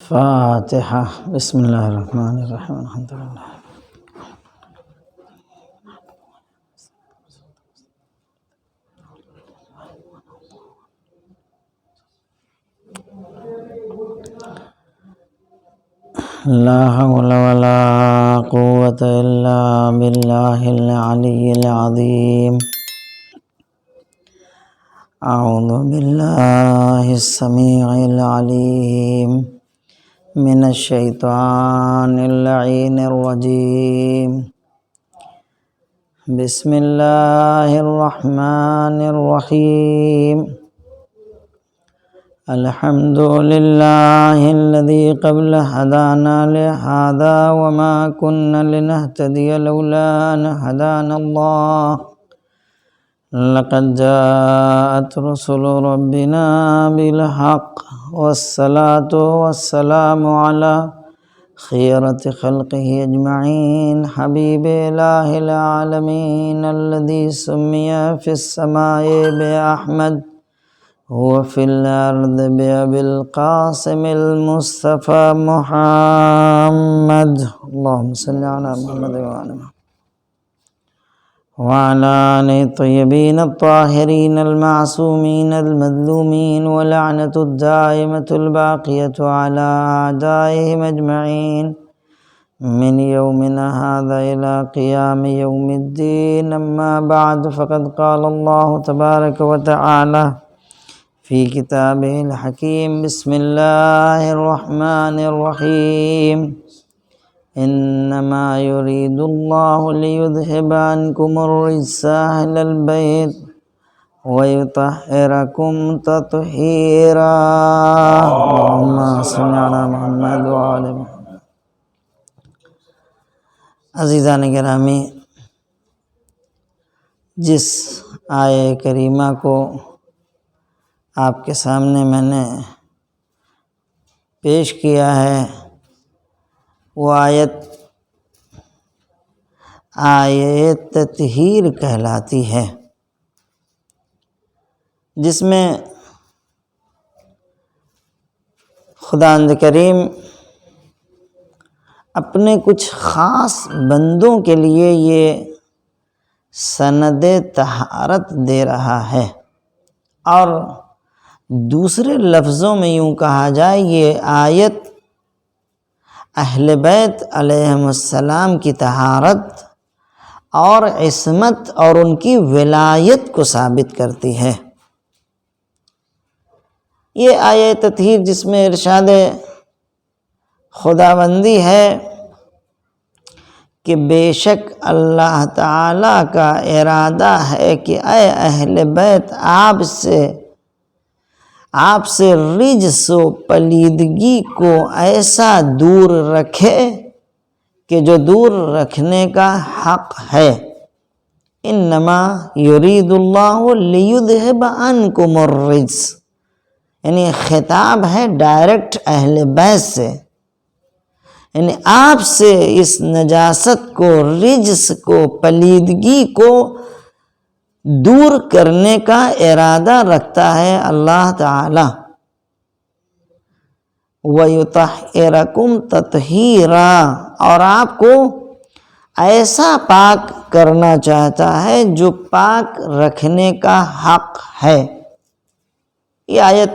فاتحہ۔ بسم اللہ الرحمن الرحیم الحمدللہ۔ لا حول ولا قوة الا باللہ العلی العظیم۔ اعوذ باللہ السمیع العلیم من الشیطان اللعین الرجیم۔ بسم اللہ الرحمن الرحیم۔ الحمد للہ الذی قبل ہدانا لہذا وما كنا لنہتدی لولا ان ہدانا اللہ۔ لقد جاءت رسل ربنا بالحق والصلاة والسلام على خيرة خلقه أجمعين حبيب إله العالمين الذي سمي في السماء بأحمد هو في الأرض بأبي القاسم المصطفى محمد۔ اللهم صل على محمد وعلى محمد وعلى آل الطيبين الطاهرين المعصومين المظلومين ولعنة الدائمة الباقية على أعدائهم أجمعين من يومنا هذا إلى قيام يوم الدين۔ أما بعد، فقد قال الله تبارك وتعالى في كتابه الحكيم: بسم الله الرحمن الرحيم۔ انما يريد الله ليذهب عنكم الرجس اهل البيت ويطهركم تطهيرا۔ اللهم صل على محمد وعلى محمد۔ عزیزان گرامی، جس آیہ کریمہ کو آپ کے سامنے میں نے پیش کیا ہے، وہ آیت تطہیر کہلاتی ہے، جس میں خداوند کریم اپنے کچھ خاص بندوں کے لیے یہ سند طہارت دے رہا ہے، اور دوسرے لفظوں میں یوں کہا جائے یہ آیت اہل بیت علیہم السلام کی طہارت اور عصمت اور ان کی ولایت کو ثابت کرتی ہے۔ یہ آیہ تطہیر جس میں ارشاد خداوندی ہے کہ بے شک اللہ تعالی کا ارادہ ہے کہ اے اہل بیت آپ سے رجس و پلیدگی کو ایسا دور رکھے کہ جو دور رکھنے کا حق ہے۔ انما یرید اللہ لیذہب عنکم الرجس، یعنی خطاب ہے ڈائریکٹ اہل بیت سے، یعنی آپ سے اس نجاست کو، رجس کو، پلیدگی کو دور کرنے کا ارادہ رکھتا ہے اللہ تعالی۔ وَيُطَهِّرَكُمْ تَطْهِيرًا، اور آپ کو ایسا پاک کرنا چاہتا ہے جو پاک رکھنے کا حق ہے۔ یہ آیت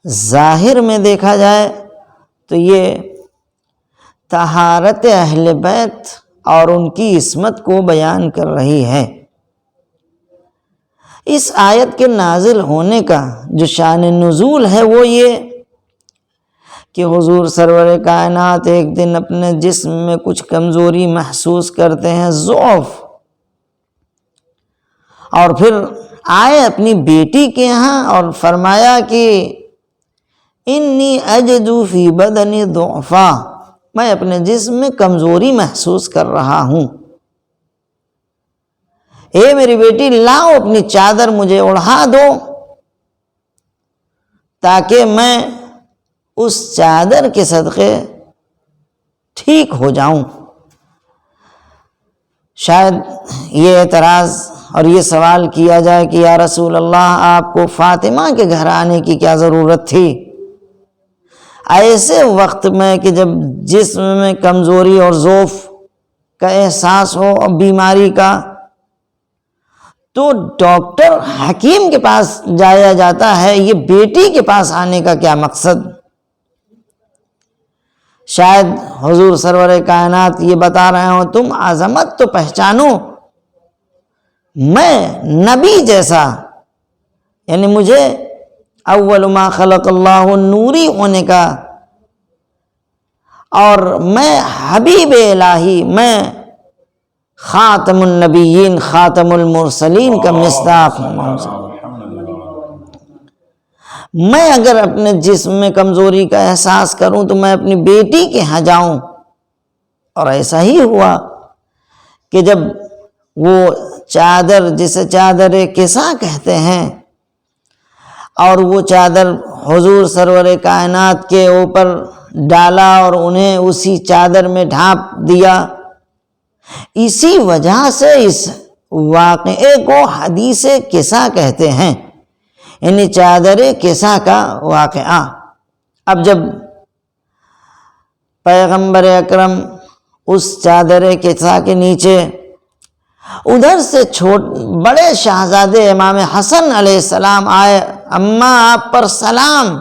ظاہر میں دیکھا جائے تو یہ طہارت اہل بیت اور ان کی عصمت کو بیان کر رہی ہے۔ اس آیت کے نازل ہونے کا جو شان نزول ہے وہ یہ کہ حضور سرور کائنات ایک دن اپنے جسم میں کچھ کمزوری محسوس کرتے ہیں، ضعف، اور پھر آئے اپنی بیٹی کے ہاں اور فرمایا کہ انی اجد فی بدنی ضعفا، میں اپنے جسم میں کمزوری محسوس کر رہا ہوں، اے میری بیٹی لاؤ اپنی چادر مجھے اڑھا دو تاکہ میں اس چادر کے صدقے ٹھیک ہو جاؤں۔ شاید یہ اعتراض اور یہ سوال کیا جائے کہ یا رسول اللہ، آپ کو فاطمہ کے گھر آنے کی کیا ضرورت تھی؟ ایسے وقت میں کہ جب جسم میں کمزوری اور ضعف کا احساس ہو اور بیماری کا، تو ڈاکٹر حکیم کے پاس جایا جاتا ہے، یہ بیٹی کے پاس آنے کا کیا مقصد؟ شاید حضور سرور کائنات یہ بتا رہے ہوں تم عظمت تو پہچانو، میں نبی جیسا، یعنی مجھے اول ما خلق اللہ نوری ہونے کا، اور میں حبیب الہی، میں خاتم النبیین خاتم المرسلین کا مصداق ہوں۔ میں اگر اپنے جسم میں کمزوری کا احساس کروں تو میں اپنی بیٹی کے ہاں جاؤں، اور ایسا ہی ہوا کہ جب وہ چادر، جسے چادر کسا کہتے ہیں، اور وہ چادر حضور سرور کائنات کے اوپر ڈالا اور انہیں اسی چادر میں ڈھانپ دیا، اسی وجہ سے اس واقعے کو حدیث کسا کہتے ہیں، یعنی چادر کسا کا واقعہ۔ اب جب پیغمبر اکرم اس چادر کسا کے نیچے، ادھر سے بڑے شہزادے امام حسن علیہ السلام آئے، اماں آپ پر سلام،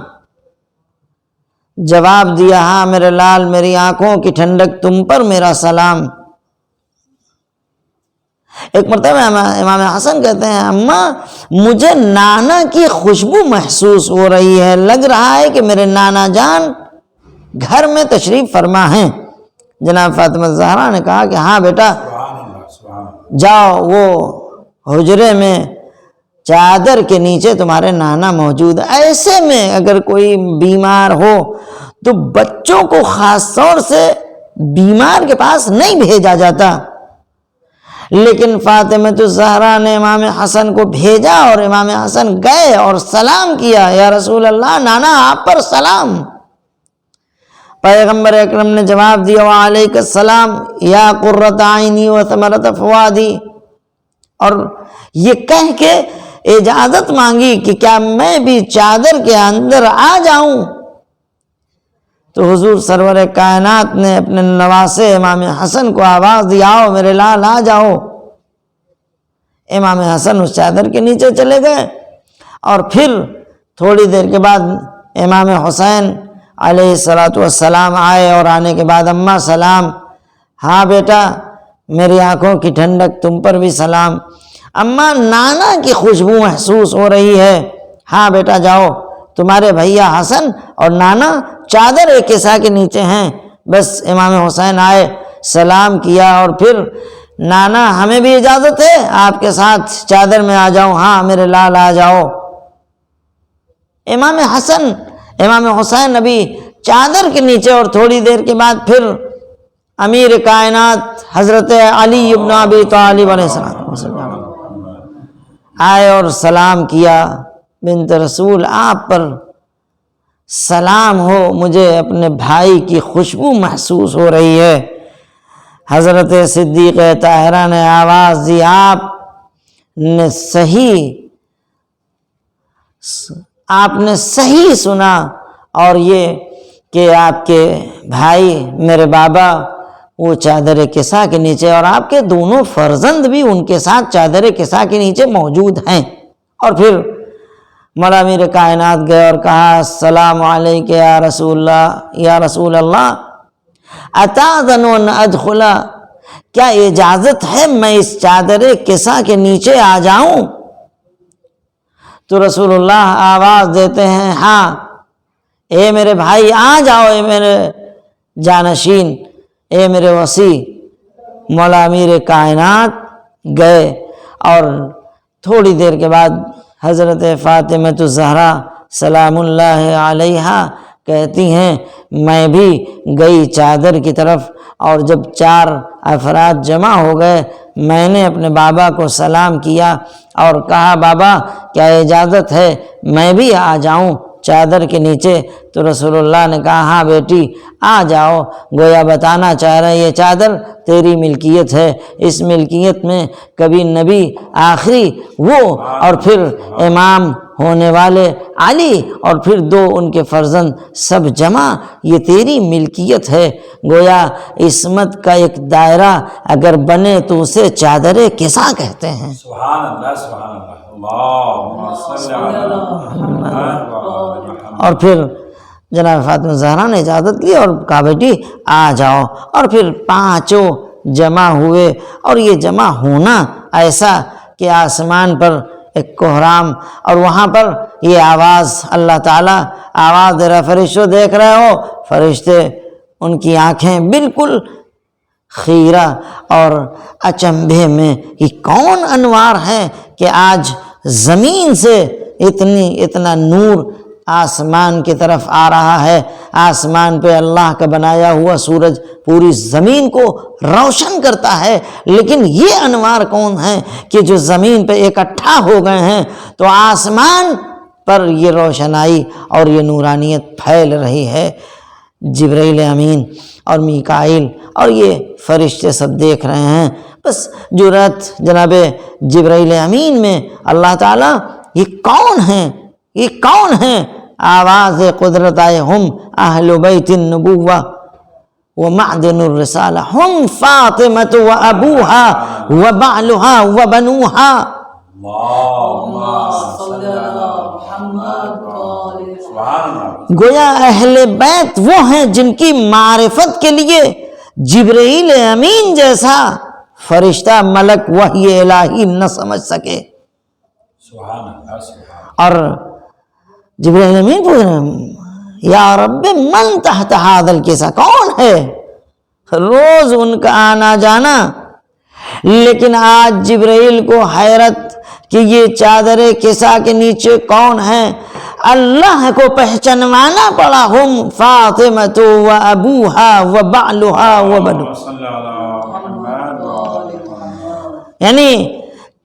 جواب دیا ہاں میرے لال، میری آنکھوں کی ٹھنڈک تم پر میرا سلام۔ ایک مرتبہ امام حسن کہتے ہیں اماں مجھے نانا کی خوشبو محسوس ہو رہی ہے، لگ رہا ہے کہ میرے نانا جان گھر میں تشریف فرما ہیں۔ جناب فاطمہ زہرا نے کہا کہ ہاں بیٹا جاؤ، وہ حجرے میں چادر کے نیچے تمہارے نانا موجود۔ ایسے میں اگر کوئی بیمار ہو تو بچوں کو خاص طور سے بیمار کے پاس نہیں بھیجا جاتا، لیکن فاطمہ الزہرا نے امام حسن کو بھیجا اور امام حسن گئے اور سلام کیا، یا رسول اللہ نانا آپ پر سلام۔ پیغمبر اکرم نے جواب دیا وعلیک السلام یا قرۃ عینی و ثمرۃ فؤادی، اور یہ کہہ کے اجازت مانگی کہ کیا میں بھی چادر کے اندر آ جاؤں؟ تو حضور سرور کائنات نے اپنے نواسے امام حسن کو آواز دی آؤ میرے لال آ جاؤ۔ امام حسن اس چادر کے نیچے چلے گئے، اور پھر تھوڑی دیر کے بعد امام حسین علیہ السلام آئے، اور آنے کے بعد اماں سلام، ہاں بیٹا میری آنکھوں کی ٹھنڈک تم پر بھی سلام، اماں نانا کی خوشبو محسوس ہو رہی ہے، ہاں بیٹا جاؤ تمہارے بھیا حسن اور نانا چادر کسا کے نیچے ہیں۔ بس امام حسین آئے، سلام کیا، اور پھر نانا ہمیں بھی اجازت ہے آپ کے ساتھ چادر میں آ جاؤں؟ ہاں میرے لال آ جاؤ۔ امام حسن امام حسین ابھی چادر کے نیچے، اور تھوڑی دیر کے بعد پھر امیر کائنات حضرت علی ابن ابی طالب علیہ السلام آئے اور سلام کیا، بنت رسول آپ پر سلام ہو، مجھے اپنے بھائی کی خوشبو محسوس ہو رہی ہے۔ حضرت صدیق طاہرہ نے آواز دی آپ نے صحیح سنا، اور یہ کہ آپ کے بھائی میرے بابا وہ چادر کسا کے نیچے، اور آپ کے دونوں فرزند بھی ان کے ساتھ چادر کسا کے نیچے موجود ہیں۔ اور پھر مولا امیر کائنات گئے اور کہا السلام علیک یا رسول اللہ اتاذن ان ادخل، کیا اجازت ہے میں اس چادر کسا کے نیچے آ جاؤں؟ تو رسول اللہ آواز دیتے ہیں ہاں اے میرے بھائی آ جاؤ، اے میرے جانشین، اے میرے وصی۔ مولا امیر کائنات گئے، اور تھوڑی دیر کے بعد حضرت فاطمہ الزہرا سلام اللہ علیہا کہتی ہیں میں بھی گئی چادر کی طرف، اور جب 4 افراد جمع ہو گئے میں نے اپنے بابا کو سلام کیا اور کہا بابا کیا اجازت ہے میں بھی آ جاؤں چادر کے نیچے؟ تو رسول اللہ نے کہا ہاں بیٹی آ جاؤ، گویا بتانا چاہ رہے یہ چادر تیری ملکیت ہے، اس ملکیت میں کبھی نبی آخری وہ اور پھر امام ہونے والے علی اور پھر 2 ان کے فرزند سب جمع، یہ تیری ملکیت ہے۔ گویا عصمت کا ایک دائرہ اگر بنے تو اسے چادر کسا کہتے ہیں۔ سبحان اللہ سبحان اللہ، اللہم صلی علی محمد وعلی محمد۔ اور پھر جناب فاطمہ زہرا نے اجازت لی اور کہا بیٹی آ جاؤ، اور پھر 5 جمع ہوئے، اور یہ جمع ہونا ایسا کہ آسمان پر ایک کوہرام، اور وہاں پر یہ آواز، اللہ تعالیٰ آواز دے رہا، فرشتوں دیکھ رہے ہو، فرشتے ان کی آنکھیں بالکل خیرہ اور اچنبھے میں، یہ کون انوار ہیں کہ آج زمین سے اتنا نور آسمان کی طرف آ رہا ہے۔ آسمان پہ اللہ کا بنایا ہوا سورج پوری زمین کو روشن کرتا ہے، لیکن یہ انوار کون ہیں کہ جو زمین پہ اکٹھا ہو گئے ہیں، تو آسمان پر یہ روشنائی اور یہ نورانیت پھیل رہی ہے۔ جبرائیل امین اور میکائیل اور یہ فرشتے سب دیکھ رہے ہیں، بس جرأت جناب جبرائیل امین میں اللہ تعالیٰ یہ کون ہیں، یہ کون ہیں؟ آواز قدرت آئے، ہم اہل بیت النبوہ و معدن الرسالہ، ہم فاطمۃ و ابوہا و بعلہا و بنوہا۔ اللہم صلی علی محمد وعلی سبحان اللہ۔ گویا اہل بیت وہ ہیں جن کی معرفت کے لیے جبرائیل امین جیسا فرشتہ ملک وحی الہی نہ سمجھ سکے۔ سبحان اللہ سبحان اللہ۔ اور جبرائیل امین پوچھ رہے ہیں یا رب من تحت ھذا الکسا، کون ہے؟ روز ان کا آنا جانا، لیکن آج جبرائیل کو حیرت کہ یہ چادر کسا کے نیچے کون ہے؟ اللہ کو پہچانوانا پڑا، ہم فاطمۃ و ابوہا و بعلہا و بنوہا، صلی علی محمد وعلی محمد۔ یعنی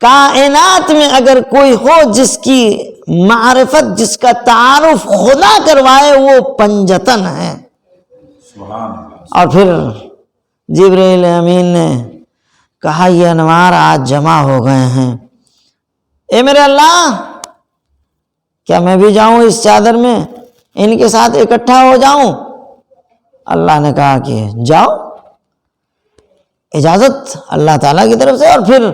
کائنات میں اگر کوئی ہو جس کی معرفت، جس کا تعارف خدا کروائے، وہ پنجتن ہے۔ سبحان اللہ۔ اور پھر جبرائیل امین نے کہا یہ انوار آج جمع ہو گئے ہیں، اے میرے اللہ کیا میں بھی جاؤں اس چادر میں، ان کے ساتھ اکٹھا ہو جاؤں؟ اللہ نے کہا کہ جاؤ، اجازت اللہ تعالیٰ کی طرف سے۔ اور پھر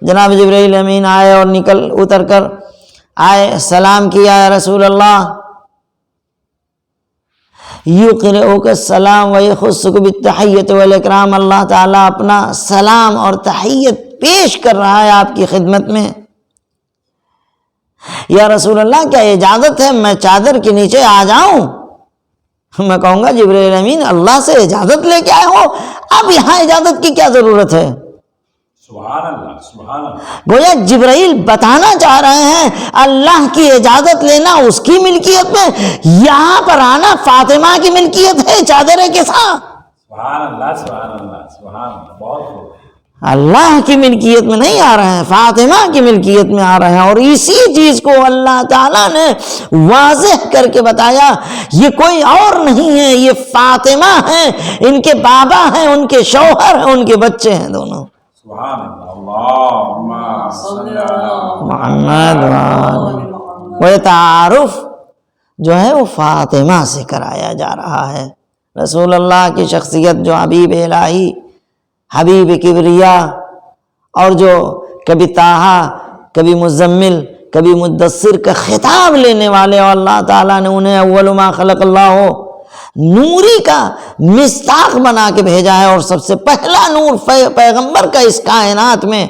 جناب جبرائیل امین آئے اور اتر کر آئے، سلام کیا، یا رسول اللہ یقرئک السلام ویخصک بالتحیۃ والاکرام، اللہ تعالیٰ اپنا سلام اور تحیت پیش کر رہا ہے آپ کی خدمت میں۔ یا رسول اللہ کیا اجازت ہے میں چادر کے نیچے آ جاؤں؟ میں کہوں گا جبرائیل امین اللہ سے اجازت لے کے آئے ہو، اب یہاں اجازت کی کیا ضرورت ہے؟ سبحان اللہ سبحان اللہ۔ گویا جبرائیل بتانا چاہ رہے ہیں اللہ کی اجازت لینا اس کی ملکیت میں، یہاں پر آنا فاطمہ کی ملکیت ہے چادر کسا۔ سبحان اللہ سبحان اللہ سبحان اللہ، بہت خوب۔ اللہ کی ملکیت میں نہیں آ رہے ہیں، فاطمہ کی ملکیت میں آ رہے ہیں، اور اسی چیز کو اللہ تعالیٰ نے واضح کر کے بتایا، یہ کوئی اور نہیں ہے، یہ فاطمہ ہیں، ان کے بابا ہیں، ان کے شوہر ہیں، ان کے بچے ہیں دونوں۔ سبحان اللہ، اللہم صلی علی محمد وہ تعارف جو ہے وہ فاطمہ سے کرایا جا رہا ہے۔ رسول اللہ کی شخصیت جو حبیب الہی، حبیب کبریا، اور جو کبھی طٰہٰ، کبھی مزمل، کبھی مدثر کا خطاب لینے والے، اور اللہ تعالیٰ نے انہیں اول ما خلق اللہ نوری کا مصداق بنا کے بھیجا ہے، اور سب سے پہلا نور پیغمبر کا اس کائنات میں،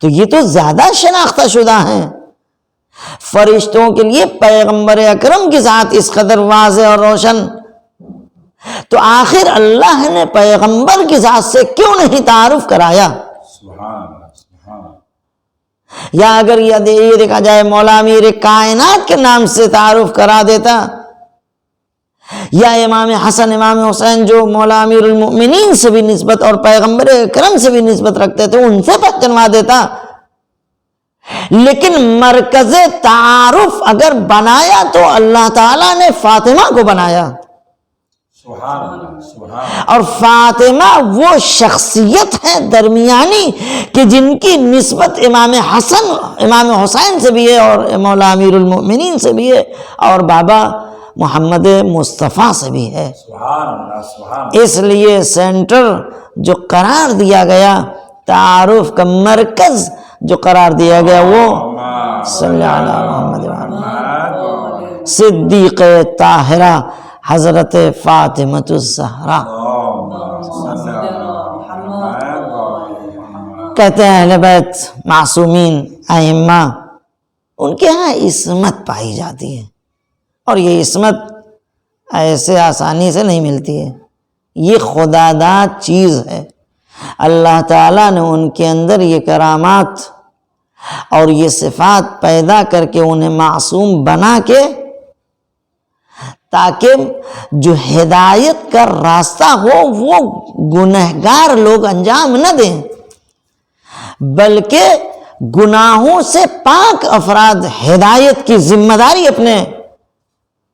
تو یہ تو زیادہ شناختہ شدہ ہیں۔ فرشتوں کے لیے پیغمبر اکرم کی ذات اس قدر واضح اور روشن، تو آخر اللہ نے پیغمبر کی ذات سے کیوں نہیں تعارف کرایا؟ سبحان اللہ سبحان اللہ۔ یا اگر یہ دیکھا جائے مولا امیر کائنات کے نام سے تعارف کرا دیتا، یا امام حسن امام حسین جو مولا امیر المؤمنین سے بھی نسبت اور پیغمبر اکرم سے بھی نسبت رکھتے تھے، ان سے پہچانوا دیتا، لیکن مرکز تعارف اگر بنایا تو اللہ تعالیٰ نے فاطمہ کو بنایا۔ سبحان اللہ سبحان اور فاطمہ وہ شخصیت ہے درمیانی کہ جن کی نسبت امام حسین سے بھی ہے اور مولا امیر المؤمنین سے بھی ہے اور بابا محمد مصطفیٰ سے بھی ہے. سبحان اللہ سبحان اس لیے سینٹر جو قرار دیا گیا، تعارف کا مرکز جو قرار دیا گیا، وہ صلی اللہ علیہ محمد وآلہ صدیق طاہرہ حضرت فاطمۃ الزہرا. کہتے ہیں اہل بیت معصومین ائمہ ان کے ہاں عصمت پائی جاتی ہے، اور یہ عصمت ایسے آسانی سے نہیں ملتی ہے، یہ خدا داد چیز ہے. اللہ تعالیٰ نے ان کے اندر یہ کرامات اور یہ صفات پیدا کر کے انہیں معصوم بنا کے، تاکہ جو ہدایت کا راستہ ہو وہ گنہگار لوگ انجام نہ دیں، بلکہ گناہوں سے پاک افراد ہدایت کی ذمہ داری اپنے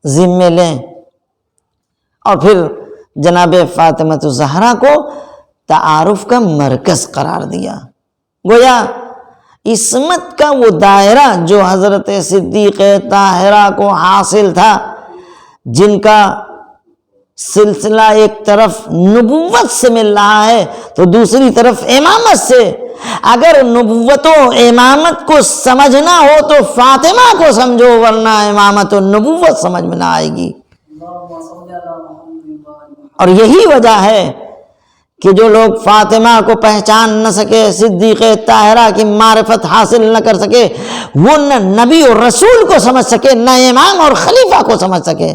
ذمے لیں. اور پھر جناب فاطمۃ الزہرا کو تعارف کا مرکز قرار دیا. گویا عصمت کا وہ دائرہ جو حضرت صدیق طاہرہ کو حاصل تھا، جن کا سلسلہ ایک طرف نبوت سے مل رہا ہے تو دوسری طرف امامت سے. اگر نبوت و امامت کو سمجھنا ہو تو فاطمہ کو سمجھو، ورنہ امامت و نبوت سمجھ میں نہ آئے گی. اور یہی وجہ ہے کہ جو لوگ فاطمہ کو پہچان نہ سکے، صدیق طاہرہ کی معرفت حاصل نہ کر سکے، وہ نہ نبی اور رسول کو سمجھ سکے، نہ امام اور خلیفہ کو سمجھ سکے.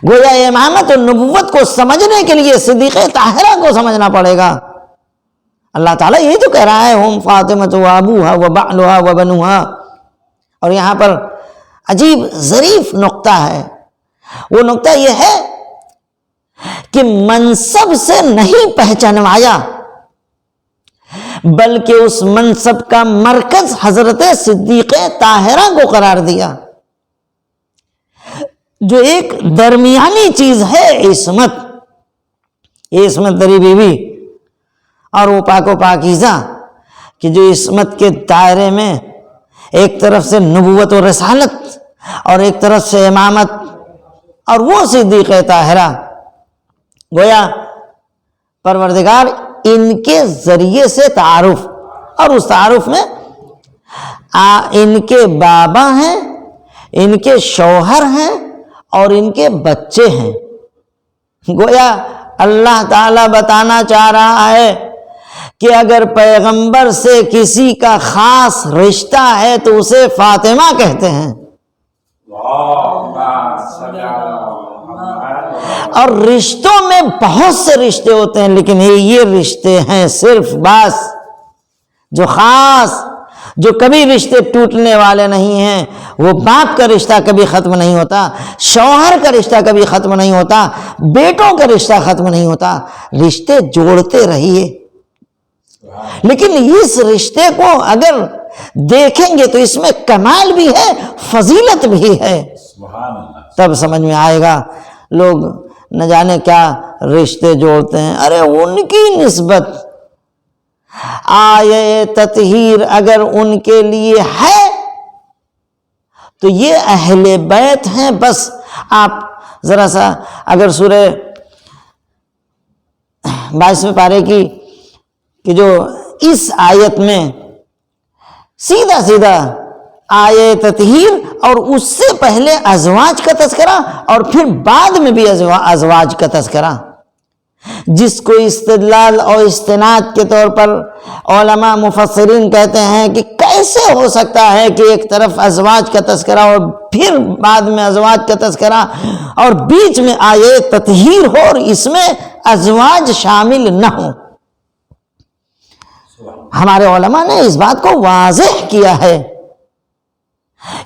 گویا امامت اور نبوت کو سمجھنے کے لیے صدیق طاہرہ کو سمجھنا پڑے گا. اللہ تعالیٰ یہی تو کہہ رہا ہے ہم فاطمۃ و ابوہا و بعلہا و بنوہا. اور یہاں پر عجیب ظریف نقطہ ہے. وہ نقطہ یہ ہے کہ منصب سے نہیں پہچانوایا، بلکہ اس منصب کا مرکز حضرت صدیق طاہرہ کو قرار دیا، جو ایک درمیانی چیز ہے عصمت. یہ عصمت دری بیوی اور وہ پاک و پاکیزہ کہ جو عصمت کے دائرے میں ایک طرف سے نبوت و رسالت اور ایک طرف سے امامت اور وہ صدیق طاہرہ، گویا پروردگار ان کے ذریعے سے تعارف، اور اس تعارف میں ان کے بابا ہیں، ان کے شوہر ہیں اور ان کے بچے ہیں. گویا اللہ تعالیٰ بتانا چاہ رہا ہے کہ اگر پیغمبر سے کسی کا خاص رشتہ ہے تو اسے فاطمہ کہتے ہیں. اور رشتوں میں بہت سے رشتے ہوتے ہیں، لیکن یہ رشتے ہیں صرف بس جو خاص، جو کبھی رشتے ٹوٹنے والے نہیں ہیں. وہ باپ کا رشتہ کبھی ختم نہیں ہوتا، شوہر کا رشتہ کبھی ختم نہیں ہوتا، بیٹوں کا رشتہ ختم نہیں ہوتا. رشتے جوڑتے رہیے، لیکن اس رشتے کو اگر دیکھیں گے تو اس میں کمال بھی ہے، فضیلت بھی ہے. تب سمجھ میں آئے گا. لوگ نہ جانے کیا رشتے جوڑتے ہیں. ارے ان کی نسبت آیے تطہیر اگر ان کے لیے ہے تو یہ اہل بیت ہیں. بس آپ ذرا سا اگر سورہ 22 پارے کی کہ جو اس آیت میں سیدھا سیدھا آیے تطہیر اور اس سے پہلے ازواج کا تذکرہ اور پھر بعد میں بھی ازواج کا تذکرہ، جس کو استدلال اور استناد کے طور پر علماء مفسرین کہتے ہیں کہ کیسے ہو سکتا ہے کہ ایک طرف ازواج کا تذکرہ اور پھر بعد میں ازواج کا تذکرہ اور بیچ میں آیے تطہیر ہو اور اس میں ازواج شامل نہ ہوں. ہمارے علماء نے اس بات کو واضح کیا ہے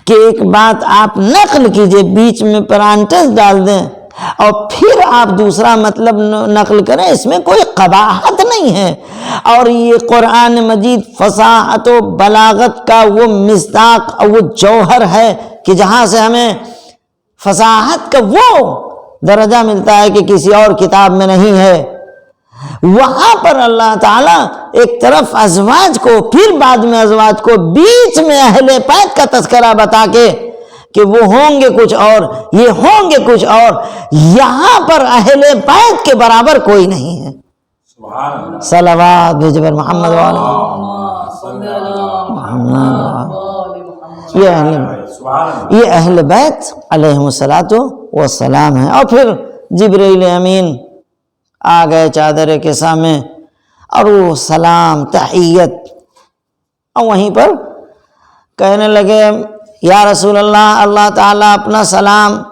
کہ ایک بات آپ نقل کیجئے، بیچ میں پرانٹس ڈال دیں اور پھر آپ دوسرا مطلب نقل کریں، اس میں کوئی قباحت نہیں ہے. اور یہ قرآن مجید فصاحت و بلاغت کا وہ مصداق اور وہ جوہر ہے کہ جہاں سے ہمیں فصاحت کا وہ درجہ ملتا ہے کہ کسی اور کتاب میں نہیں ہے۔ وہاں پر اللہ تعالیٰ ایک طرف ازواج کو، پھر بعد میں ازواج کو، بیچ میں اہل بیت کا تذکرہ بتا کے کہ وہ ہوں گے کچھ اور، یہ ہوں گے کچھ اور، یہاں پر اہل بیت کے برابر کوئی نہیں ہے۔ سبحان اللہ، صلوات بھیجبر محمد والے یہ اہل بیت علیہم الصلاۃ والسلام ہے۔ اور پھر جبرائیل امین آ گئے چادر کے سامنے اور وہ سلام تحیت، اور وہیں پر کہنے لگے یا رسول اللہ، اللہ تعالیٰ اپنا سلام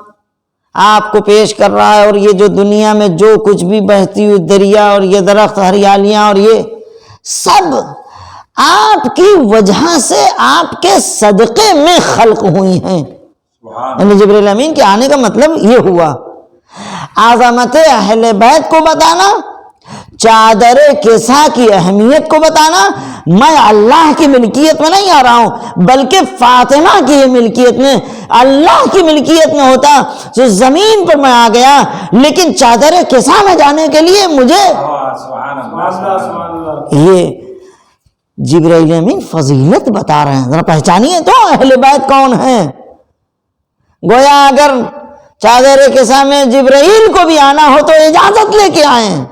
آپ کو پیش کر رہا ہے، اور یہ جو دنیا میں جو کچھ بھی بہتی ہوئی دریا اور یہ درخت ہریالیاں اور یہ سب آپ کی وجہ سے، آپ کے صدقے میں خلق ہوئی ہیں۔ یعنی جبرائیل امین کے آنے کا مطلب یہ ہوا، عظمت اہل بیت کو بتانا، چادر کسا کی اہمیت کو بتانا۔ میں اللہ کی ملکیت میں نہیں آ رہا ہوں، بلکہ فاطمہ کی ملکیت میں، اللہ کی ملکیت میں ہوتا جو زمین پر میں آ گیا، لیکن چادر کسا میں جانے کے لیے مجھے یہ جبرائیل امین فضیلت بتا رہے ہیں۔ ذرا پہچانیے تو اہل بیت کون ہیں۔ گویا اگر چادر کسا میں جبرائیل کو بھی آنا ہو تو اجازت لے کے آئیں،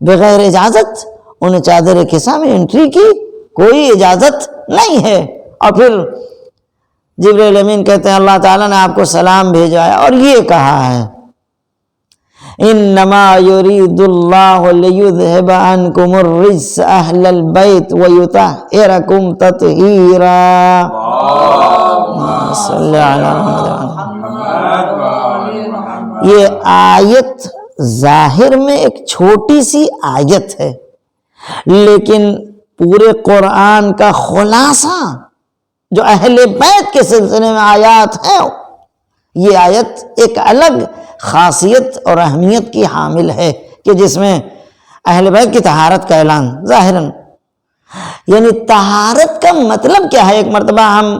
بغیر اجازت انہیں چادر کسا میں انٹری کی کوئی اجازت نہیں ہے۔ اور پھر جبرائیل امین کہتے ہیں اللہ تعالیٰ نے آپ کو سلام بھیجا ہے اور یہ کہا ہے انما یرید اللہ لیذھب عنکم الرجس اہل البیت ویطہرکم تطہیرا۔ صلی اللہ علیہ وسلم۔ یہ آیت ظاہر میں ایک چھوٹی سی آیت ہے، لیکن پورے قرآن کا خلاصہ جو اہل بیت کے سلسلے میں آیات ہیں، یہ آیت ایک الگ خاصیت اور اہمیت کی حامل ہے کہ جس میں اہل بیت کی طہارت کا اعلان ظاہراً۔ یعنی طہارت کا مطلب کیا ہے؟ ایک مرتبہ ہم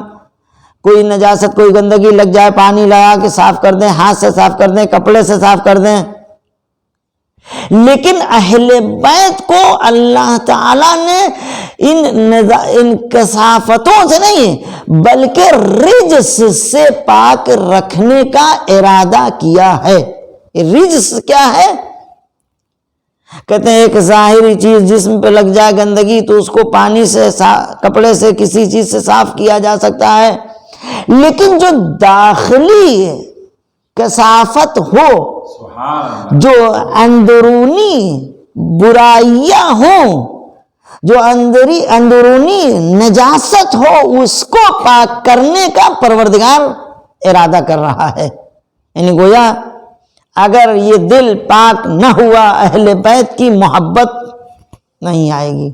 کوئی نجاست، کوئی گندگی لگ جائے، پانی لگا کے صاف کر دیں، ہاتھ سے صاف کر دیں، کپڑے سے صاف کر دیں، لیکن اہل بیت کو اللہ تعالیٰ نے ان کثافتوں سے نہیں بلکہ رجس سے پاک رکھنے کا ارادہ کیا ہے۔ رجس کیا ہے؟ کہتے ہیں ایک ظاہری چیز جسم پہ لگ جائے گندگی تو اس کو پانی سے، کپڑے سے، کسی چیز سے صاف کیا جا سکتا ہے، لیکن جو داخلی کثافت ہو، جو اندرونی برائیاں ہوں، جو اندرونی نجاست ہو، اس کو پاک کرنے کا پروردگار ارادہ کر رہا ہے۔ یعنی گویا اگر یہ دل پاک نہ ہوا، اہل بیت کی محبت نہیں آئے گی۔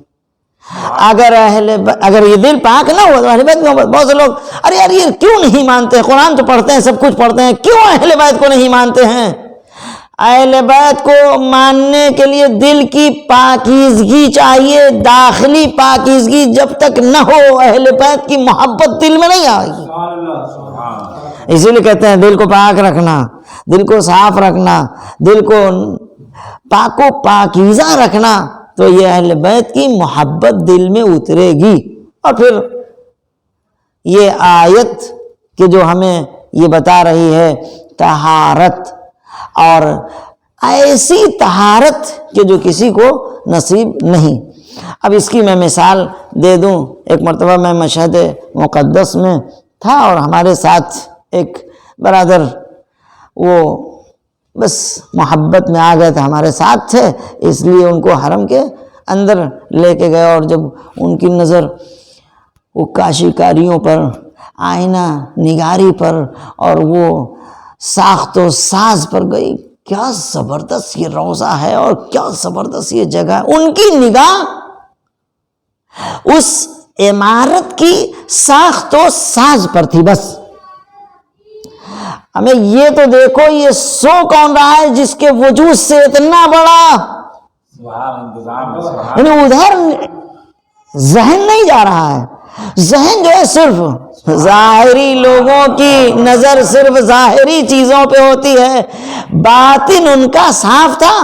اگر یہ دل پاک نہ ہوا تو اہل بیت کی محبت۔ بہت سے لوگ ارے یار یہ کیوں نہیں مانتے، قرآن تو پڑھتے ہیں، سب کچھ پڑھتے ہیں، کیوں اہل بیت کو نہیں مانتے ہیں؟ اہل بیت کو ماننے کے لیے دل کی پاکیزگی چاہیے، داخلی پاکیزگی جب تک نہ ہو اہل بیت کی محبت دل میں نہیں آئے گی۔ اسی لیے کہتے ہیں دل کو پاک رکھنا، دل کو صاف رکھنا، دل کو پاک و پاکیزہ رکھنا، تو یہ اہل بیت کی محبت دل میں اترے گی۔ اور پھر یہ آیت کہ جو ہمیں یہ بتا رہی ہے طہارت، اور ایسی طہارت کہ جو کسی کو نصیب نہیں۔ اب اس کی میں مثال دے دوں۔ ایک مرتبہ میں مشہد مقدس میں تھا اور ہمارے ساتھ ایک برادر، وہ بس محبت میں آ گئے تھے، ہمارے ساتھ تھے، اس لیے ان کو حرم کے اندر لے کے گئے، اور جب ان کی نظر وہ کاشی کاریوں پر، آئینہ نگاری پر اور وہ ساخت و ساز پر گئی، کیا زبردست یہ روضہ ہے اور کیا زبردست یہ جگہ ہے، ان کی نگاہ اس عمارت کی ساخت و ساز پر تھی۔ بس ہمیں یہ تو دیکھو یہ سو کون رہا ہے جس کے وجود سے اتنا بڑا، یعنی ادھر ذہن نہیں جا رہا ہے، ذہن جو ہے صرف ظاہری لوگوں کی نظر صرف ظاہری چیزوں پہ ہوتی ہے، باطن ان کا صاف تھا،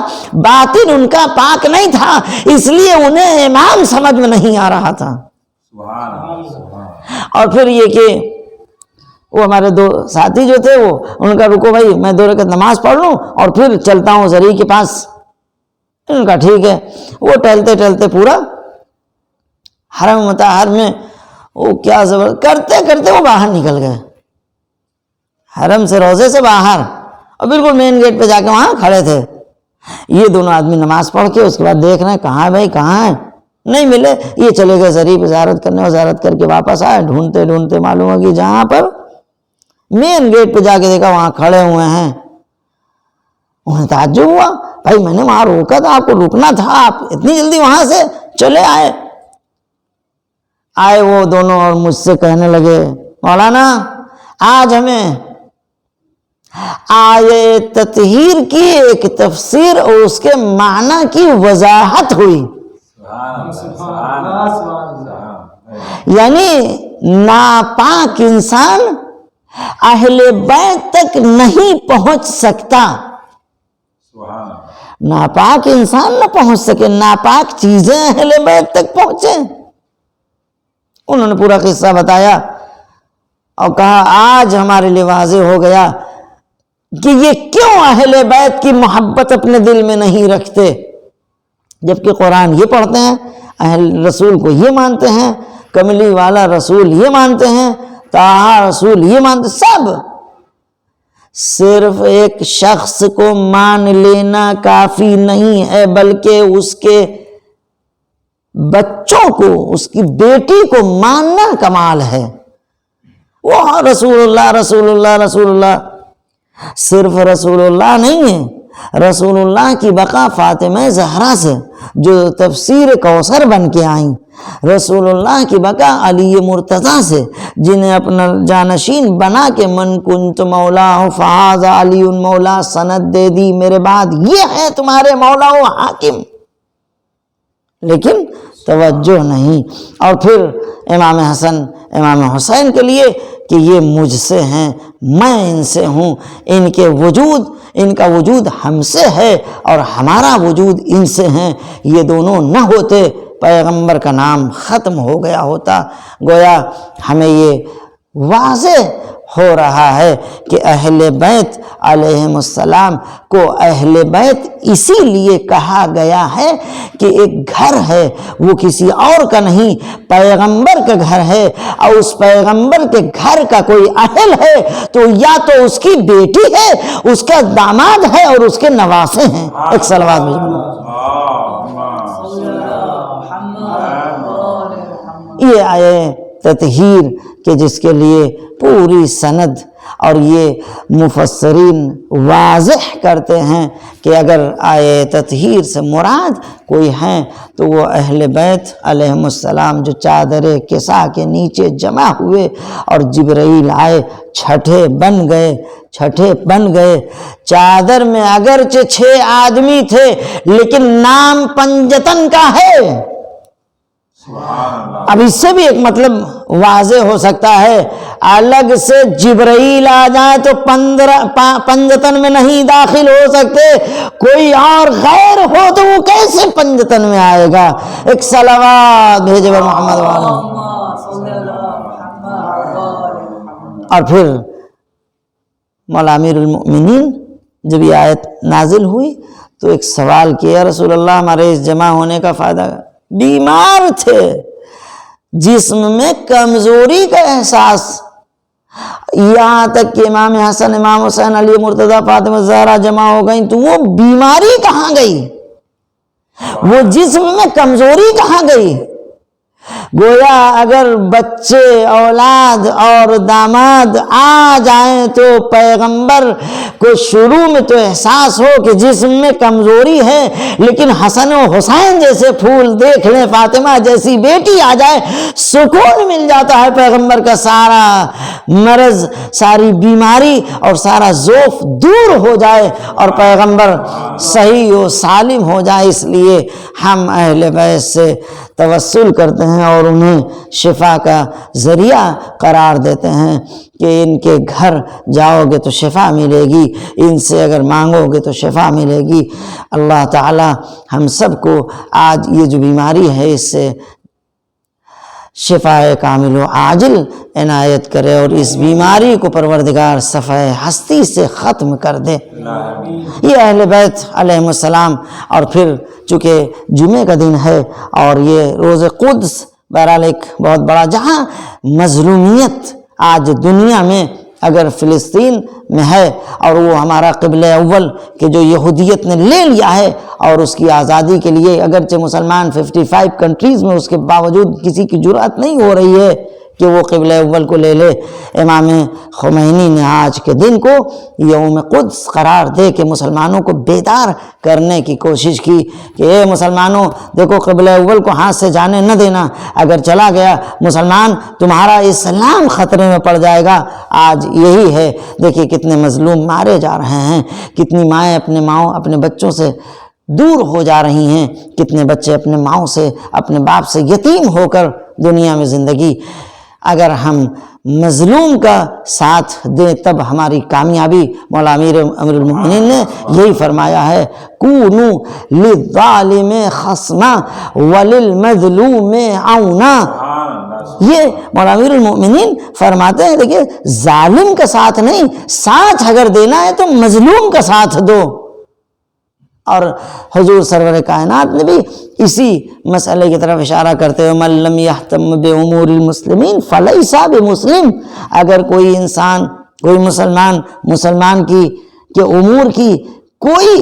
باطن ان کا پاک نہیں تھا، اس لیے انہیں امام سمجھ میں نہیں آ رہا تھا۔ اور پھر یہ کہ وہ ہمارے دو ساتھی جو تھے، وہ ان کا رکو بھائی میں 2 رکعت نماز پڑھ لوں اور پھر چلتا ہوں زری کے پاس۔ ان کا ٹھیک ہے، وہ ٹہلتے ٹہلتے پورا حرم مطہر میں وہ کیا زبر کرتے کرتے وہ باہر نکل گئے، حرم سے روضے سے باہر، اور بالکل مین گیٹ پہ جا کے وہاں کھڑے تھے۔ یہ دونوں آدمی نماز پڑھ کے اس کے بعد دیکھ رہے ہیں کہاں بھائی کہاں ہے، نہیں ملے۔ یہ چلے گئے زری پہ زیارت کرنے، اور زیارت کر کے واپس آئے، ڈھونڈتے ڈھونڈتے معلوم ہو کہ جہاں پر مین گیٹ پہ جا کے دیکھا وہاں کھڑے ہوئے ہیں۔ انہیں تعجب ہوا، بھائی میں نے وہاں روکا تھا، آپ کو رکنا تھا، آپ اتنی جلدی وہاں سے چلے آئے وہ دونوں، اور مجھ سے کہنے لگے مولانا آج ہمیں آیے تطہیر کی ایک تفسیر اور اس کے معنی کی وضاحت ہوئی، یعنی ناپاک انسان اہل بیت تک نہیں پہنچ سکتا، ناپاک انسان نہ پہنچ سکے، ناپاک چیزیں اہل بیت تک پہنچے۔ انہوں نے پورا قصہ بتایا اور کہا آج ہمارے لیے واضح ہو گیا کہ یہ کیوں اہل بیت کی محبت اپنے دل میں نہیں رکھتے، جبکہ قرآن یہ پڑھتے ہیں، اہل رسول کو یہ مانتے ہیں، کملی والا رسول یہ مانتے ہیں، طٰہٰ رسول یہ مانتے، سب صرف ایک شخص کو مان لینا کافی نہیں ہے، بلکہ اس کے بچوں کو، اس کی بیٹی کو ماننا کمال ہے۔ وہ رسول اللہ رسول اللہ رسول اللہ، صرف رسول اللہ نہیں ہے، رسول اللہ کی بقا فاطمہ زہرا سے جو تفسیر کوثر بن کے آئیں، رسول اللہ کی بقا علی مرتضیٰ سے جنہیں اپنا جانشین بنا کے من کنت مولا فہذا علی مولا سند دے دی، میرے بعد یہ ہے تمہارے مولا و حاکم، لیکن توجہ نہیں۔ اور پھر امام حسن امام حسین کے لیے کہ یہ مجھ سے ہیں، میں ان سے ہوں، ان کے وجود، ان کا وجود ہم سے ہے اور ہمارا وجود ان سے ہیں، یہ دونوں نہ ہوتے پیغمبر کا نام ختم ہو گیا ہوتا۔ گویا ہمیں یہ واضح ہو رہا ہے کہ اہل بیت علیہم السلام کو اہل بیت اسی لیے کہا گیا ہے کہ ایک گھر ہے، وہ کسی اور کا نہیں، پیغمبر کا گھر ہے، اور اس پیغمبر کے گھر کا کوئی اہل ہے تو یا تو اس کی بیٹی ہے، اس کا داماد ہے اور اس کے نواسے ہیں۔ ایک صلوات بھیجو۔ یہ آیے تطہیر کہ جس کے لیے پوری سند اور یہ مفسرین واضح کرتے ہیں کہ اگر آیے تطہیر سے مراد کوئی ہیں تو وہ اہل بیت علیہم السلام جو چادر کسا کے نیچے جمع ہوئے اور جبرائیل آئے، چھٹے بن گئے۔ چادر میں اگرچہ 6 آدمی تھے لیکن نام پنجتن کا ہے۔ اب اس سے بھی ایک مطلب واضح ہو سکتا ہے، الگ سے جبرائیل آ جائے تو پنجتن میں نہیں داخل ہو سکتے، کوئی اور غیر ہو تو وہ کیسے پنجتن میں آئے گا؟ ایک صلوات بھیجے بر محمد والا۔ اور پھر مولا امیر المؤمنین جب یہ آیت نازل ہوئی تو ایک سوال کیا، رسول اللہ ہمارے اس جمع ہونے کا فائدہ؟ بیمار تھے، جسم میں کمزوری کا احساس، یہاں تک کہ امام حسن امام حسین علی مرتضیٰ فاطمہ زہرا جمع ہو گئیں تو وہ بیماری کہاں گئی، وہ جسم میں کمزوری کہاں گئی؟ گویا اگر بچے اولاد اور داماد آ جائیں تو پیغمبر کو شروع میں تو احساس ہو کہ جسم میں کمزوری ہے، لیکن حسن و حسین جیسے پھول دیکھ لیں، فاطمہ جیسی بیٹی آ جائے، سکون مل جاتا ہے، پیغمبر کا سارا مرض، ساری بیماری اور سارا ضعف دور ہو جائے اور پیغمبر صحیح و سالم ہو جائے۔ اس لیے ہم اہل بیت سے توسل کرتے ہیں اور اور انہیں شفا کا ذریعہ قرار دیتے ہیں کہ ان کے گھر جاؤ گے تو شفا ملے گی، ان سے اگر مانگو گے تو شفا ملے گی۔ اللہ تعالی ہم سب کو آج یہ جو بیماری ہے اس سے شفا کامل و عاجل عنایت کرے، اور اس بیماری کو پروردگار صفحہ ہستی سے ختم کر دے۔ یہ اہل بیت علیہ السلام، اور پھر چونکہ جمعے کا دن ہے اور یہ روز قدس، بہرحال ایک بہت بڑا، جہاں مظلومیت آج دنیا میں اگر فلسطین میں ہے، اور وہ ہمارا قبلہ اول کہ جو یہودیت نے لے لیا ہے، اور اس کی آزادی کے لیے اگرچہ مسلمان 55 کنٹریز میں اس کے باوجود کسی کی جرأت نہیں ہو رہی ہے کہ وہ قبلہ اول کو لے لے، امام خمینی نے آج کے دن کو یوم قدس قرار دے کے مسلمانوں کو بیدار کرنے کی کوشش کی کہ اے مسلمانوں دیکھو، قبلہ اول کو ہاتھ سے جانے نہ دینا، اگر چلا گیا مسلمان تمہارا اسلام خطرے میں پڑ جائے گا۔ آج یہی ہے، دیکھیے کتنے مظلوم مارے جا رہے ہیں، کتنی مائیں اپنے بچوں سے دور ہو جا رہی ہیں، کتنے بچے اپنے ماؤں سے، اپنے باپ سے یتیم ہو کر دنیا میں زندگی۔ اگر ہم مظلوم کا ساتھ دیں تب ہماری کامیابی۔ مولا امیر المومنین نے یہی فرمایا ہے، کونو للظالم خصما وللمظلوم عونا۔ یہ مولا امیر المومنین فرماتے ہیں دیکھیں، ظالم کا ساتھ نہیں، ساتھ اگر دینا ہے تو مظلوم کا ساتھ دو۔ اور حضور سرور کائنات نے بھی اسی مسئلے کی طرف اشارہ کرتے ہوئے من لم یہتم بامور المسلمین فلیس بمسلم، اگر کوئی انسان، کوئی مسلمان کے امور کی کوئی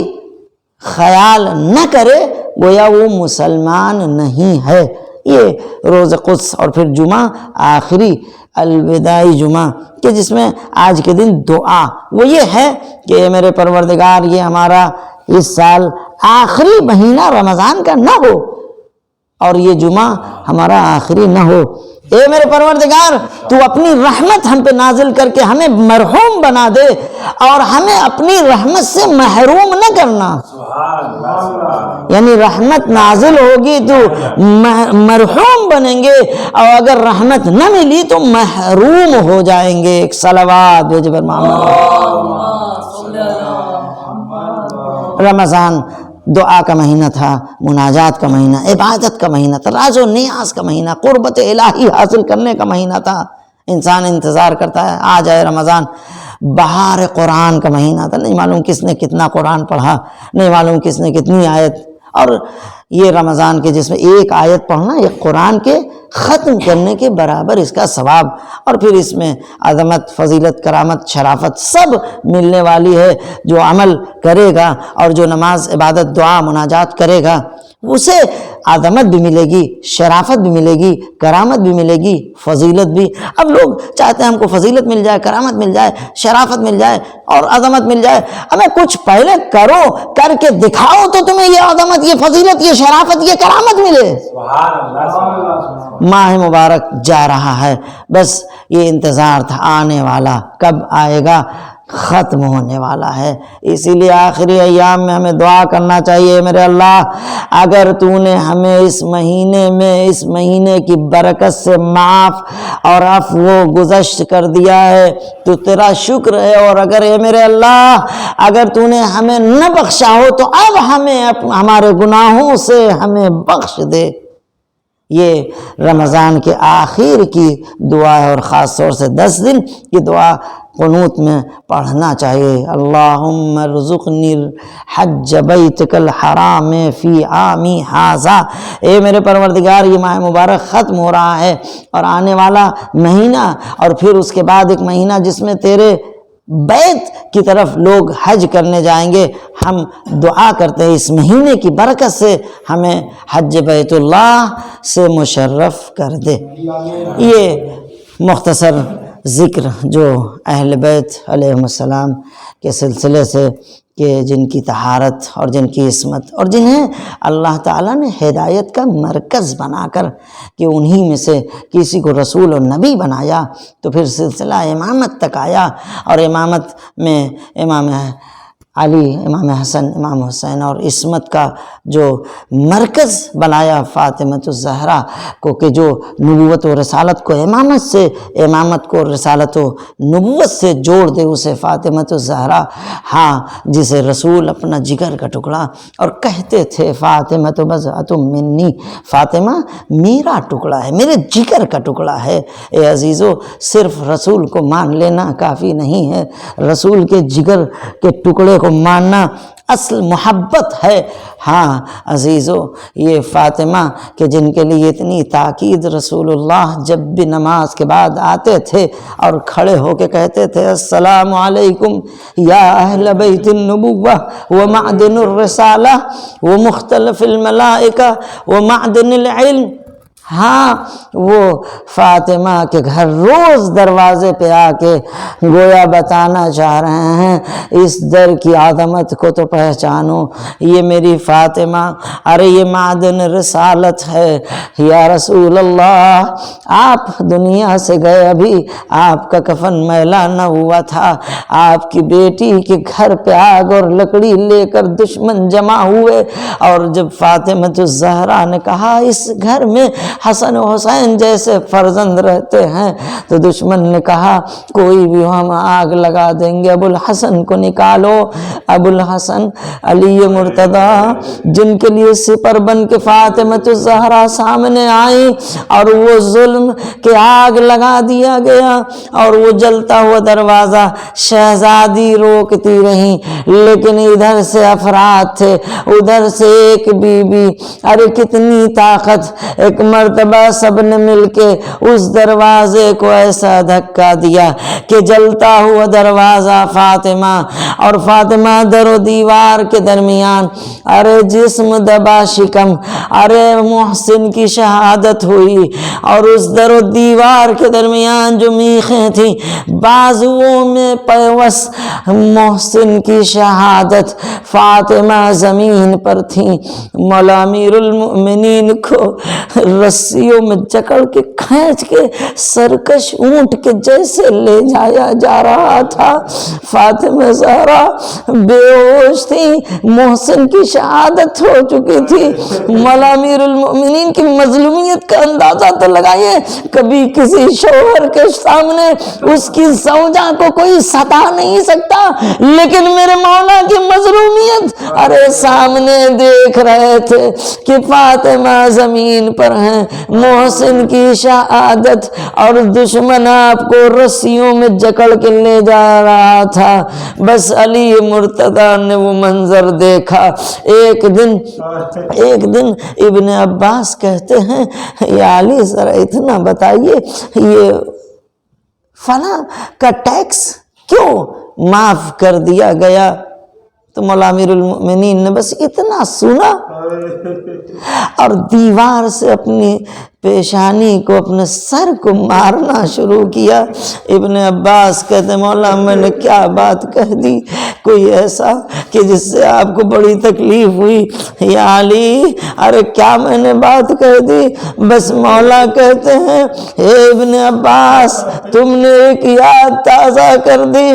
خیال نہ کرے گویا وہ مسلمان نہیں ہے۔ یہ روز قدس اور پھر جمعہ، آخری الوداعی جمعہ کہ جس میں آج کے دن دعا وہ یہ ہے کہ میرے پروردگار یہ ہمارا اس سال آخری مہینہ رمضان کا نہ ہو، اور یہ جمعہ ہمارا آخری نہ ہو۔ اے میرے پروردگار تو اپنی رحمت ہم پہ نازل کر کے ہمیں مرحوم بنا دے، اور ہمیں اپنی رحمت سے محروم نہ کرنا۔ یعنی رحمت نازل ہوگی تو مرحوم بنیں گے، اور اگر رحمت نہ ملی تو محروم ہو جائیں گے۔ ایک صلوات بھیجو پر محمد۔ رمضان دعا کا مہینہ تھا، مناجات کا مہینہ، عبادت کا مہینہ تھا، راز و نیاز کا مہینہ، قربت الہی حاصل کرنے کا مہینہ تھا۔ انسان انتظار کرتا ہے آ جائے رمضان۔ بہار قرآن کا مہینہ تھا، نہیں معلوم کس نے کتنا قرآن پڑھا، نہیں معلوم کس نے کتنی آیت، اور یہ رمضان کے جس میں ایک آیت پڑھنا یہ قرآن کے ختم کرنے کے برابر اس کا ثواب، اور پھر اس میں عظمت، فضیلت، کرامت، شرافت سب ملنے والی ہے۔ جو عمل کرے گا اور جو نماز، عبادت، دعا، مناجات کرے گا اسے عظمت بھی ملے گی، شرافت بھی ملے گی، کرامت بھی ملے گی، فضیلت بھی۔ اب لوگ چاہتے ہیں ہم کو فضیلت مل جائے، کرامت مل جائے، شرافت مل جائے اور عظمت مل جائے۔ ہمیں کچھ پہلے کرو، کر کے دکھاؤ تو تمہیں یہ عظمت، یہ فضیلت، یہ شرافت، یہ کرامت ملے۔ ماہ مبارک جا رہا ہے، بس یہ انتظار تھا آنے والا، کب آئے گا؟ ختم ہونے والا ہے۔ اسی لیے آخری ایام میں ہمیں دعا کرنا چاہیے، میرے اللہ اگر تو نے ہمیں اس مہینے میں، اس مہینے کی برکت سے معاف اور عفو گزشت کر دیا ہے تو تیرا شکر ہے، اور اگر اے میرے اللہ اگر تو نے ہمیں نہ بخشا ہو تو اب ہمیں ہمارے گناہوں سے ہمیں بخش دے۔ یہ رمضان کے آخر کی دعا ہے، اور خاص طور سے 10 دن کی دعا قنوت میں پڑھنا چاہیے۔ اللہم ارزقنی الحج بیتک الحرام فی عامی ھذا، اے میرے پروردگار یہ ماہ مبارک ختم ہو رہا ہے اور آنے والا مہینہ، اور پھر اس کے بعد ایک مہینہ جس میں تیرے بیت کی طرف لوگ حج کرنے جائیں گے، ہم دعا کرتے ہیں اس مہینے کی برکت سے ہمیں حج بیت اللہ سے مشرف کر دے۔ یہ مختصر ذکر جو اہل بیت علیہ السلام کے سلسلے سے کہ جن کی طہارت اور جن کی عصمت اور جنہیں اللہ تعالیٰ نے ہدایت کا مرکز بنا کر کہ انہی میں سے کسی کو رسول و نبی بنایا، تو پھر سلسلہ امامت تک آیا، اور امامت میں امام علی، امام حسن، امام حسین اور عصمت کا جو مرکز بنایا فاطمۃ الزہرا کو، کہ جو نبوت و رسالت کو امامت کو رسالت و نبوت سے جوڑ دے اسے فاطمۃ الزہرا، ہاں جسے رسول اپنا جگر کا ٹکڑا، اور کہتے تھے فاطمۃ بضعۃ منی، فاطمہ میرا ٹکڑا ہے، میرے جگر کا ٹکڑا ہے۔ اے عزیزو، صرف رسول کو مان لینا کافی نہیں ہے، رسول کے جگر کے ٹکڑے کو ماننا اصل محبت ہے۔ ہاں عزیزو، یہ فاطمہ کہ جن کے لیے اتنی تاکید رسول اللہ جب بھی نماز کے بعد آتے تھے اور کھڑے ہو کے کہتے تھے السلام علیکم یا اہل بیت النبوہ ومعدن الرسالہ ومختلف الملائکہ ومعدن العلم، ہاں وہ فاطمہ کے گھر روز دروازے پہ آ کے گویا بتانا چاہ رہے ہیں اس در کی عظمت کو تو پہچانو، یہ میری فاطمہ، ارے یہ معدن رسالت ہے یا رسول اللہ، آپ دنیا سے گئے، ابھی آپ کا کفن میلا نہ ہوا تھا، آپ کی بیٹی کے گھر پہ آگ اور لکڑی لے کر دشمن جمع ہوئے، اور جب فاطمۃ الزہرا نے کہا اس گھر میں حسن و حسین جیسے فرزند رہتے ہیں، تو دشمن نے کہا کوئی بھی ہم آگ لگا دیں گے، ابو الحسن کو نکالو۔ ابو الحسن علی مرتضی جن کے لیے سپر بن کے فاطمۃ الزہرا سامنے آئی اور وہ ظلم کے آگ لگا دیا گیا، اور وہ جلتا ہوا دروازہ شہزادی روکتی رہی، لیکن ادھر سے افراد تھے، ادھر سے ایک بی بی، ارے کتنی طاقت، ایک مرتبہ سب نے مل کے اس دروازے کو ایسا دھکا دیا کہ جلتا ہوا دروازہ فاطمہ اور فاطمہ در و دیوار کے درمیان، ارے جسم دبا شکم، ارے محسن کی شہادت ہوئی، اور اس در و دیوار کے درمیان جو میخیں تھیں بازوؤں میں پیوس محسن کی شہادت، فاطمہ زمین پر تھیں، مولا امیر المؤمنین کو رسیوں میں جکڑ کے کھینچ کے سرکش اونٹ کے جیسے لے جایا جا رہا تھا، فاطمہ زہرا بے ہوش تھی، محسن کی شہادت ہو چکی تھی۔ مولا امیر المؤمنین کی مظلومیت کا اندازہ تو لگائیے، کبھی کسی شوہر کے سامنے اس کی زوجہ کو کوئی ستا نہیں سکتا، لیکن میرے مولا کی مظلومیت ارے سامنے دیکھ رہے تھے کہ فاطمہ زمین پر ہیں، محسن کی شہادت، اور دشمن آپ کو رسیوں میں جکڑ کے لے جا رہا تھا۔ بس علی مرتضی نے وہ منظر دیکھا۔ ایک دن ابن عباس کہتے ہیں یا علی ذرا اتنا بتائیے یہ فلاں کا ٹیکس کیوں معاف کر دیا گیا؟ تو مولا امیر المؤمنین نے بس اتنا سنا اور دیوار سے اپنی پیشانی کو، اپنے سر کو مارنا شروع کیا۔ ابن عباس کہتے مولا میں نے کیا بات کہہ دی کوئی ایسا کہ جس سے آپ کو بڑی تکلیف ہوئی؟ یا علی ارے کیا میں نے بات کہہ دی؟ بس مولا کہتے ہیں اے ابن عباس تم نے ایک یاد تازہ کر دی،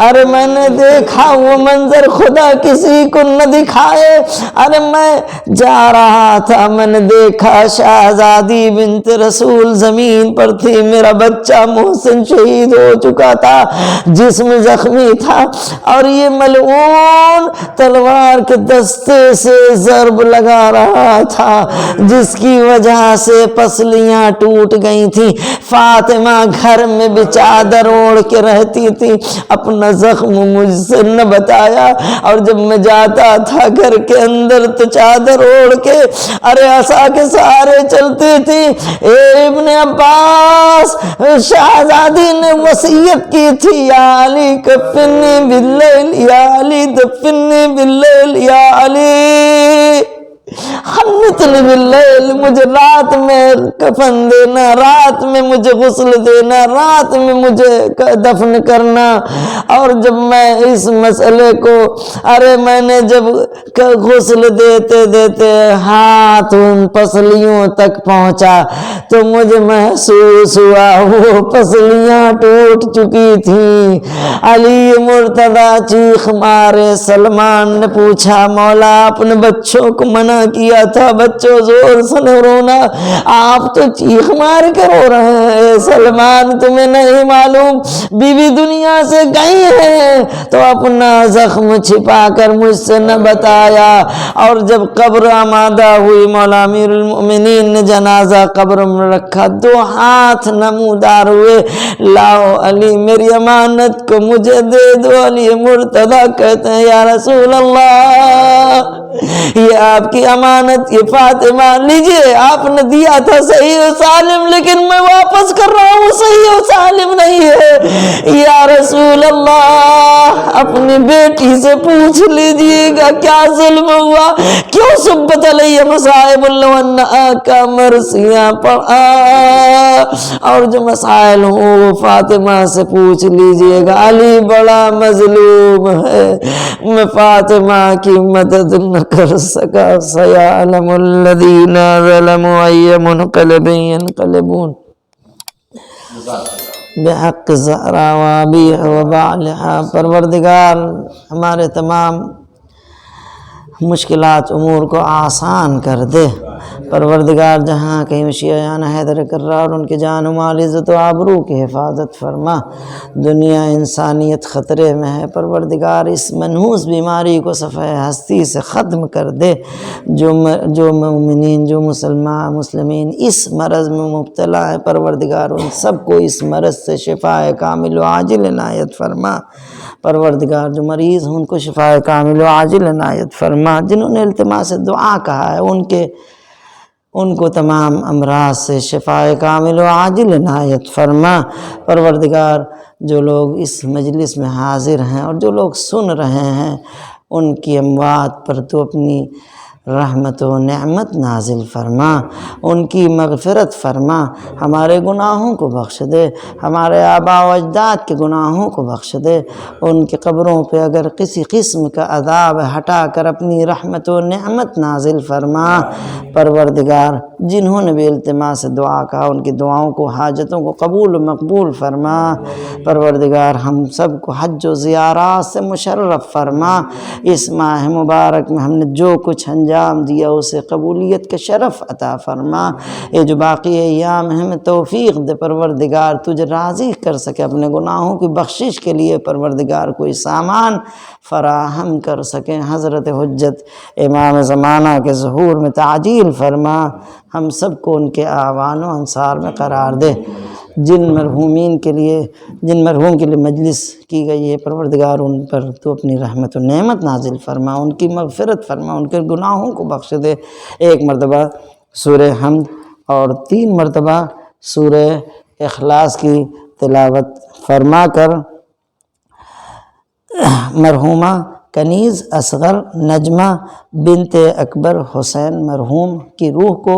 ارے میں نے دیکھا وہ منظر خدا کسی کو نہ دکھائے، ارے میں جا رہا تھا، میں نے دیکھا شہزادی بنت رسول زمین پر تھی، میرا بچہ محسن شہید ہو چکا تھا، جسم زخمی تھا، اور یہ ملعون تلوار کے دستے سے ضرب لگا رہا تھا جس کی وجہ سے پسلیاں ٹوٹ گئی تھی۔ فاطمہ گھر میں بھی چادر اوڑھ کے رہتی تھی، اپنا زخم مجھ سے نہ بتایا، اور جب میں جاتا تھا گھر کے اندر تو چادر اوڑھ کے ارے عصا کے سہارے چلتی تھی۔ اے ابن عباس شہزادی نے وصیت کی تھی یا علی کفنی باللیل یا علی دفنی باللیل یا علی، ہم نے اطلب اللیل، مجھے رات میں کفن دینا، رات میں مجھے غسل دینا، رات میں مجھے دفن کرنا۔ اور جب میں اس مسئلے کو میں نے جب غسل دیتے دیتے ہاتھ ان پسلیوں تک پہنچا تو مجھے محسوس ہوا وہ پسلیاں ٹوٹ چکی تھیں۔ علی مرتضیٰ چیخ مارے۔ سلمان نے پوچھا مولا آپ نے بچوں کو منع کیا تھا، بچوں زور سے نہ رونا، آپ تو چیخ مار کے رو رہے ہیں۔ سلمان تمہیں نہیں معلوم بیوی دنیا سے گئی ہے تو اپنا زخم چھپا کر مجھ سے نہ بتایا۔ اور جب قبر آمادہ ہوئی، مولا امیر المؤمنین نے جنازہ قبر میں رکھا، دو ہاتھ نمودار ہوئے، لاؤ علی میری امانت کو مجھے دے دو۔ علی مرتضیٰ کہتے ہیں یا رسول اللہ یہ آپ کی امانت، یہ فاطمہ لیجئے، آپ نے دیا تھا صحیح و سالم لیکن میں واپس کر رہا ہوں، صحیح و سالم نہیں ہے۔ یا رسول اللہ اپنی بیٹی سے پوچھ لیجئے گا کیا ظلم ہوا، کیوں سبت علیہ مصائب اللہ کا مرثیہ پڑھا، اور جو مسائل ہوں وہ فاطمہ سے پوچھ لیجئے گا۔ علی بڑا مظلوم ہے، میں فاطمہ کی مدد نہ کر سکا۔ سیعلم الذین ظلموا ای منقلب ینقلبون بحق زہرا و ابیہ و بعلہا۔ پروردگار ہمارے تمام مشکلات امور کو آسان کر دے۔ پروردگار جہاں کہیں مشیعان حیدر کرار اور ان کے جان و مال عزت و آبرو کی حفاظت فرما۔ دنیا انسانیت خطرے میں ہے، پروردگار اس منحوس بیماری کو صفحہ ہستی سے ختم کر دے۔ جو مومنین، جو مسلمین اس مرض میں مبتلا ہے، پروردگار ان سب کو اس مرض سے شفا کامل و عاجل عنایت فرما۔ پروردگار جو مریض ہیں ان کو شفا کامل و عاجل عنایت فرما۔ جنہوں نے التماس دعا کہا ہے ان کو تمام امراض سے شفا کامل و عاجل عنایت فرما۔ پروردگار جو لوگ اس مجلس میں حاضر ہیں اور جو لوگ سن رہے ہیں ان کی اموات پر تو اپنی رحمت و نعمت نازل فرما، ان کی مغفرت فرما، ہمارے گناہوں کو بخش دے، ہمارے آباء و اجداد کے گناہوں کو بخش دے۔ ان کی قبروں پہ اگر کسی قسم کا عذاب ہٹا کر اپنی رحمت و نعمت نازل فرما۔ پروردگار جنہوں نے بھی التماس دعا کہا ان کی دعاؤں کو، حاجتوں کو قبول و مقبول فرما۔ پروردگار ہم سب کو حج و زیارات سے مشرف فرما۔ اس ماہ مبارک میں ہم نے جو کچھ انجام دیا اسے قبولیت کا شرف عطا فرما۔ یہ جو باقی ایام ہمیں توفیق دے پروردگار، تجھے راضی کر سکے، اپنے گناہوں کی بخشش کے لیے پروردگار کوئی سامان فراہم کر سکیں۔ حضرت حجت امام زمانہ کے ظہور میں تعجیل فرما، ہم سب کو ان کے اعوان و انصار میں قرار دے۔ جن مرحوم کے لیے مجلس کی گئی ہے پروردگار ان پر تو اپنی رحمت و نعمت نازل فرما، ان کی مغفرت فرما، ان کے گناہوں کو بخش دے۔ ایک مرتبہ سورہ حمد اور 3 مرتبہ سورہ اخلاص کی تلاوت فرما کر مرحومہ کنیز اصغر نجمہ بنت اکبر حسین مرحوم کی روح کو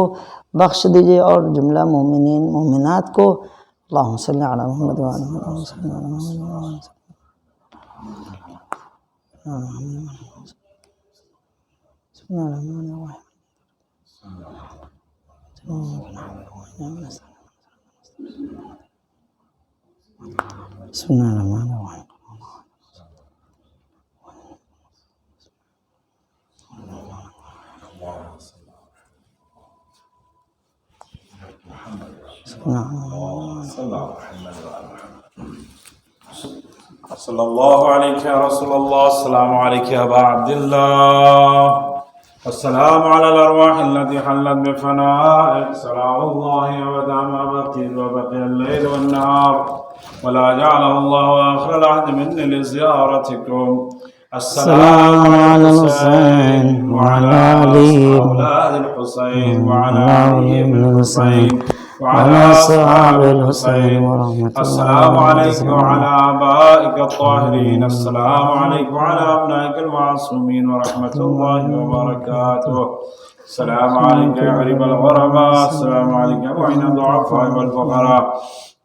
بخش دیجئے اور جملہ مومنین مومنات کو۔ اللہم صلی علی محمد وعلی محمد صلی اللہ علیہ وسلم۔ بسم اللہ الرحمن الرحیم۔ صلی اللہ علیہ یا رسول اللہ، السلام علیکم ابا عبداللہ، السلام علی الارواح التي حلت بفنائك، سلام الله ابدا ما بقيت وبقي الليل والنهار ولا جعله الله آخر العهد مني لزيارتكم. السلام على الحسين وعلى علي أولاد الحسين وعلى علي بن الحسين وعلى أصحاب الحسين ورحمة السلام الله عليك وعلى آبائك الطاهرين. السلام عليك وعلى أبنائك المعصومين ورحمة الله وبركاته. السلام عليك يا غريب الغرباء. السلام عليك يا معين الضعفاء والفقراء.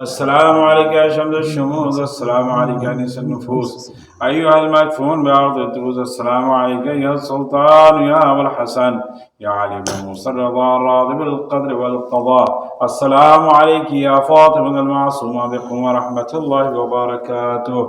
السلام عليك يا شمس الشموس. السلام عليك يا أنيس النفوس. أيها المدفون بأرض الدروز. السلام عليك يا السلطان يا أبا الحسن يا علي بن موسى الرضا الراضي بالقدر والقضاء. السلام عليك يا فاطمة المعصومة بكم ورحمة الله وبركاته.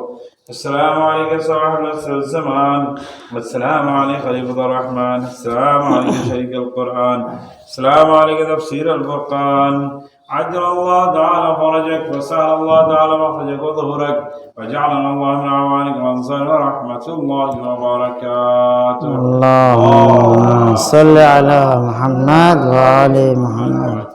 السلام عليك صاحب نصر الزمان. والسلام عليك خليفة الرحمن. السلام عليك شريك القرآن. السلام عليك تفسير الفرقان. عجل الله تعالى فرجك وسهل الله تعالى مخرجك وظهرك وجعلنا الله من أعوانك وانصر ورحمة الله وبركاته. اللهم صل على محمد وآل محمد.